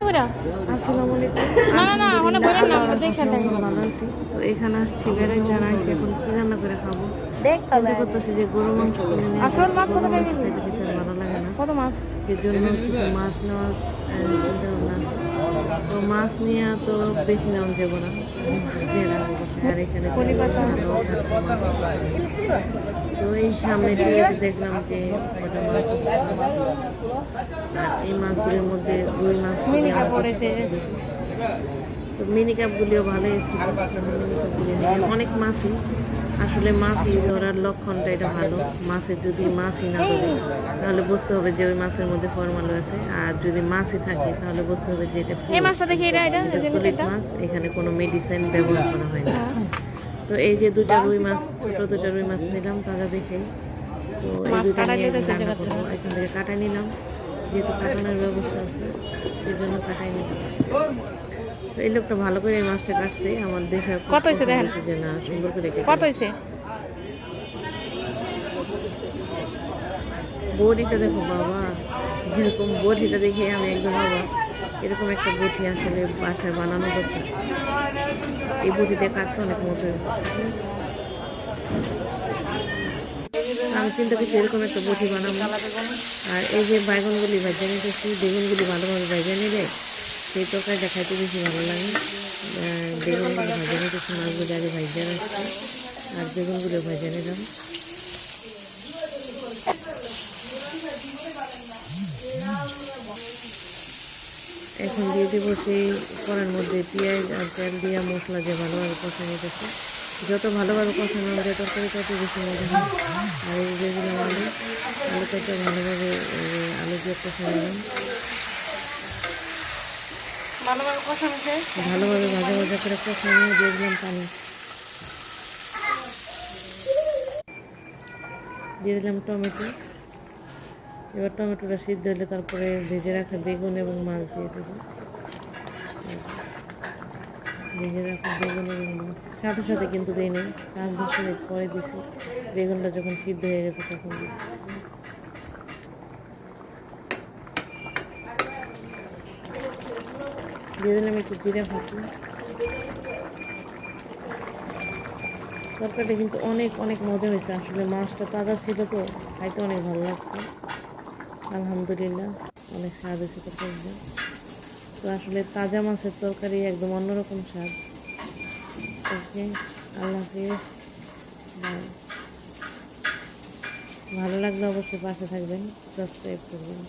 আসসালামু আলাইকুম। না না না ওখানে বলেন না আমরা দেখে নেই। ভালো আছি। তো এখানে আসছি বেড়াইতে, আর আসি এখন কি রান্না করে খাবো দেখতে চিন্তা করতেছি যে গরু মাংস কিনে নিয়ে আসল মাছ কত গরু করে মাংস দিবি? খেতে খেতে আর ভালো লাগে না, কত মাছ? সেজন্য কিছু মাছ নেওয়ার চিন্তা ভাবনা আছে। তো মাছ নিয়ে তো বেশি নেওয়া যাবো না, মাছ নিয়ে রাখবো কোথায়? আর এখানে তো কলিপাতা। ভালো মাছ তো এই সামনে টিভিতে দেখলাম যে কটা মাছ আছে। আর এই মাছগুলোর মধ্যে রুই মাছ মিনি আমার কাপড় কাছে এসে সবচেয়ে বেশি। তো মিনি ক্যাপগুলিও ভালোই ছিল, মিনি ক্যাপগুলি অনেক মাছই, আসলে মাছই ধরার লক্ষণটা এটা ভালো। মাছের যদি মাছই না ধরে তাহলে বুঝতে হবে যে ওই মাছের মধ্যে ফরমাল আছে, আর যদি মাছই থাকে তাহলে বুঝতে হবে যে এটা এই মাছটা দেখি এটা সলিড মাছ, এখানে কোনো মেডিসিন ব্যবহার করা হয় না। তো এই যে দুটা রুই মাছ, ছোট দুটা রুই মাছ নিলাম তাজা দেখেই। তো এই দুটা নিয়ে আমি রান্না করবো। এখান থেকে কাটা নিলাম, যেহেতু কাটানোর ব্যবস্থা আছে সেই জন্য কাটাই নিলাম। তো এই লোকটা ভালো করে এই মাছটা কাটছে, আমার দেখে কত হয়েছে দেখেন? যে না সুন্দর করে কত হয়েছে? বড়িটা দেখো বাবা, এরকম বড়িটা দেখে আমি একদম বাবা, এরকম একটা বটি আসলে বাসায় বানানো দরকার। এই বটিতে কাটতে অনেক মজা। আমি চিন্তা করছি এরকম একটা বটি বানাবো। আর এই যে বাইগনগুলি ভাজা নিতেছি, বেগুনগুলি ভালোভাবে ভাজা নিলে সেই তরকারিটা খাইতে বেশি ভালো লাগে। বেগুনগুলো ভাজা নিতেছি, মাছগুলো আগে ভাজা রাখছি, আর বেগুনগুলো ভাজা নিলাম। এখন দিয়ে দেবো সেই কড়ার মধ্যে পেঁয়াজ আর তেল দিয়ে মশলা দিয়ে ভালোভাবে কষা নিতেছে। যত ভালোভাবে কষানো যায় তরকারি তত বেশি মজা হয়। আর এই যে দিলাম আলুটাকে ভালোভাবে আলু দিয়ে কষা নিলাম। ভালোভাবে ভাজা ভাজা করে কষা নিয়ে দিয়ে দিলাম পানি, দিয়ে দিলাম টমেটো। এবার টমেটোটা সিদ্ধ হলে তারপরে ভেজে রাখা বেগুন এবং মাছ দিয়ে দেবো। ভেজে রাখা বেগুন এবং মাছ সাথে সাথে কিন্তু দিই নেই, 5-10 মিনিট পরে দিছি। বেগুনটা যখন সিদ্ধ হয়ে গেছে তখন দিছি। দিয়ে দিলাম একটু জিরা ফাঁকি। তরকারিটা কিন্তু অনেক অনেক মজা হয়েছে, আসলে মাছটা তাজা ছিল তো খাইতে অনেক ভালো লাগছে। আলহামদুলিল্লাহ, অনেক স্বাদ হয়েছে তরকারিটা। তো আসলে তাজা মাছের তরকারি একদম অন্যরকম স্বাদ। ওকে, আল্লাহ হাফিজ, বাই। ভালো লাগলে অবশ্যই পাশে থাকবেন, সাবস্ক্রাইব করবেন।